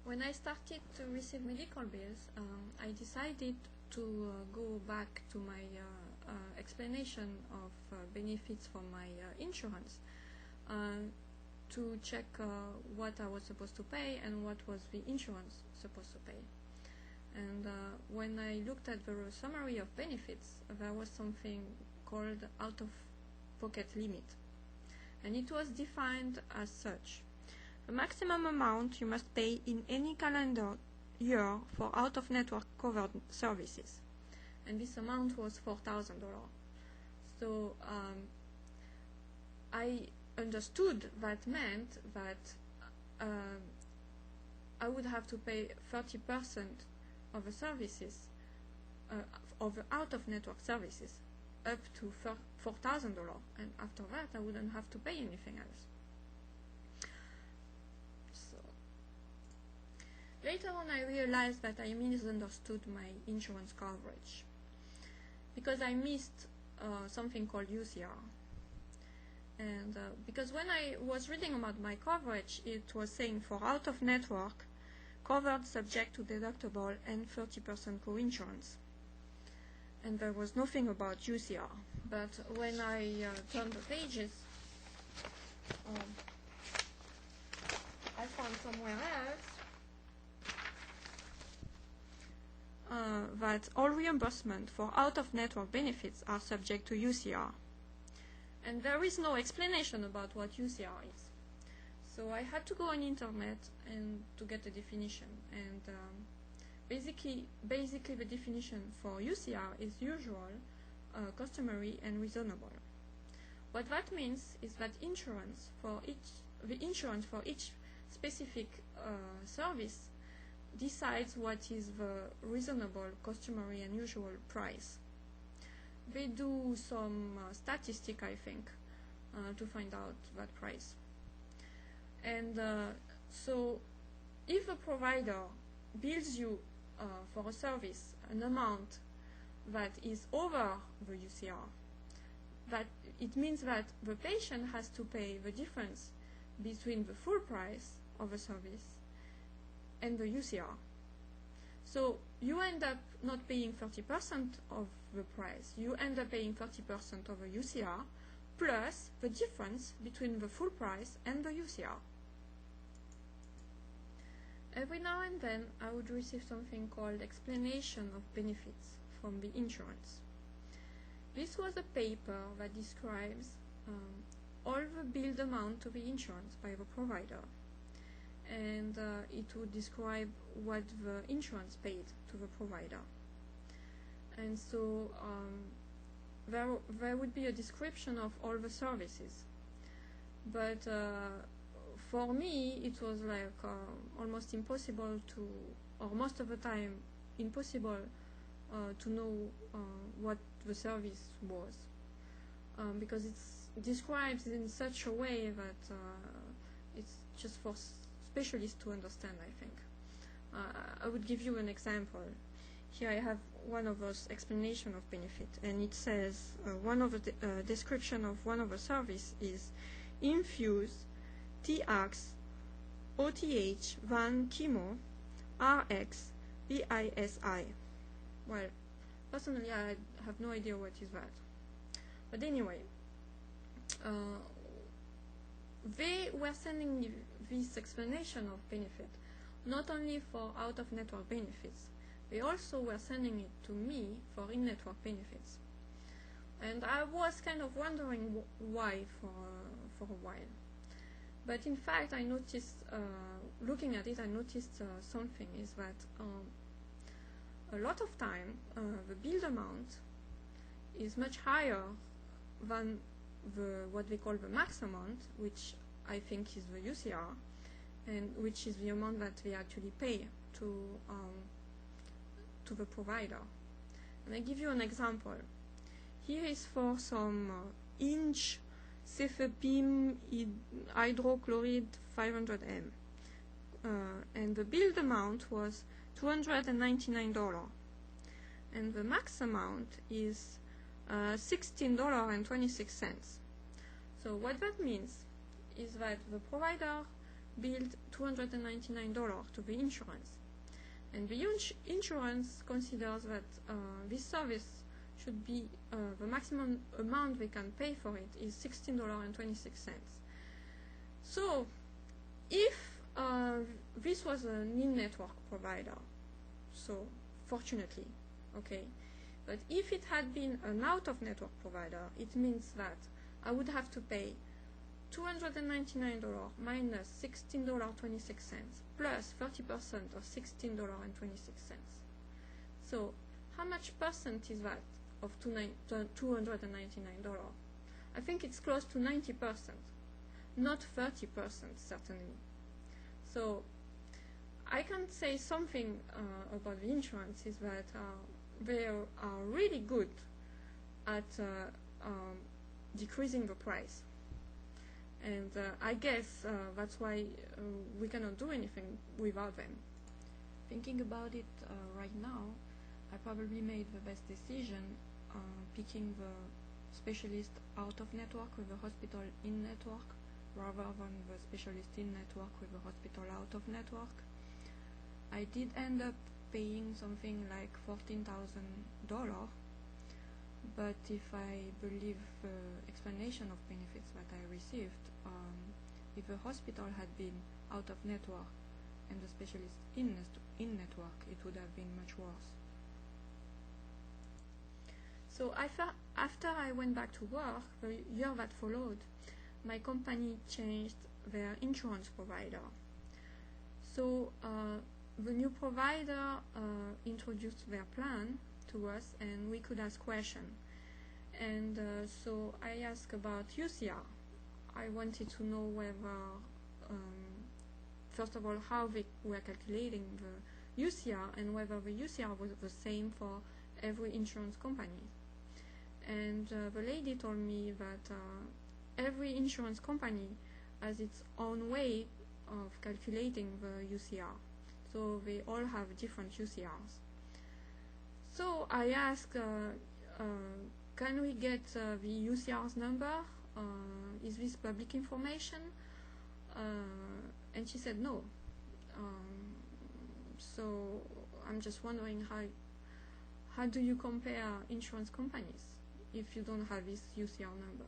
when I started to receive medical bills, I decided to go back to my explanation of benefits for my insurance to check what I was supposed to pay and what was the insurance supposed to pay. And when I looked at the summary of benefits, there was something called out-of-pocket limit, and it was defined as such: the maximum amount you must pay in any calendar year for out-of-network covered services, and this amount was $4,000. So I understood that meant that I would have to pay 30% of the services, of the out-of-network services, up to $4,000, and after that I wouldn't have to pay anything else. So later on I realized that I misunderstood my insurance coverage, because I missed something called UCR. And because when I was reading about my coverage, it was saying for out-of-network, covered subject to deductible and 30% co-insurance. And there was nothing about UCR. But when I turned the pages, I found somewhere else that all reimbursement for out-of-network benefits are subject to UCR. And there is no explanation about what UCR is. So I had to go on internet and to get a definition. And basically the definition for UCR is usual, customary, and reasonable. What that means is that the insurance for each specific service decides what is the reasonable, customary, and usual price. They do some statistic, I think, to find out that price. And so if a provider bills you for a service an amount that is over the UCR, that it means that the patient has to pay the difference between the full price of a service and the UCR. So you end up not paying 30% of the price, you end up paying 30% of the UCR plus the difference between the full price and the UCR. Every now and then I would receive something called explanation of benefits from the insurance. This was a paper that describes all the billed amount to the insurance by the provider, and it would describe what the insurance paid to the provider. And so there would be a description of all the services. But for me, it was like almost impossible to, or most of the time impossible to know what the service was, because it's described in such a way that it's just for specialists to understand, I think. I would give you an example. Here I have one of those explanation of benefit, and it says one of the description of one of the service is infuse TX OTH van chemo RX BISI. Well, personally I have no idea what is that, but anyway, they were sending me this explanation of benefit not only for out-of-network benefits, they also were sending it to me for in-network benefits. And I was kind of wondering why for a while. But in fact, I noticed, looking at it, I noticed something is that a lot of time the billed amount is much higher than what they call the max amount, which I think is the UCR, and which is the amount that they actually pay to the provider. And I give you an example. Here is for some inch cefepime hydrochloride 500 m, and the billed amount was $299, and the max amount is $16.26. So what that means is that the provider billed $299 to the insurance. And the insurance considers that this service should be, the maximum amount they can pay for it is $16.26. So, if this was an in-network provider, so fortunately, okay, but if it had been an out-of-network provider, it means that I would have to pay $299 minus $16.26 plus 30% of $16.26. So how much percent is that of $299? I think it's close to 90%, not 30% certainly. So I can say something about the insurance is that they are really good at decreasing the price. And I guess that's why we cannot do anything without them. Thinking about it right now, I probably made the best decision picking the specialist out of network with the hospital in network rather than the specialist in network with the hospital out of network. I did end up paying something like $14,000, but if I believe the explanation of benefits that I received, if the hospital had been out of network and the specialist in network, it would have been much worse. So after I went back to work, the year that followed, my company changed their insurance provider. So the new provider introduced their plan to us, and we could ask questions. And so I asked about UCR. I wanted to know whether, first of all, how they were calculating the UCR and whether the UCR was the same for every insurance company. And the lady told me that every insurance company has its own way of calculating the UCR. So they all have different UCRs. So I asked, can we get the UCR's number? Is this public information? And she said no. So I'm just wondering how do you compare insurance companies if you don't have this UCR number?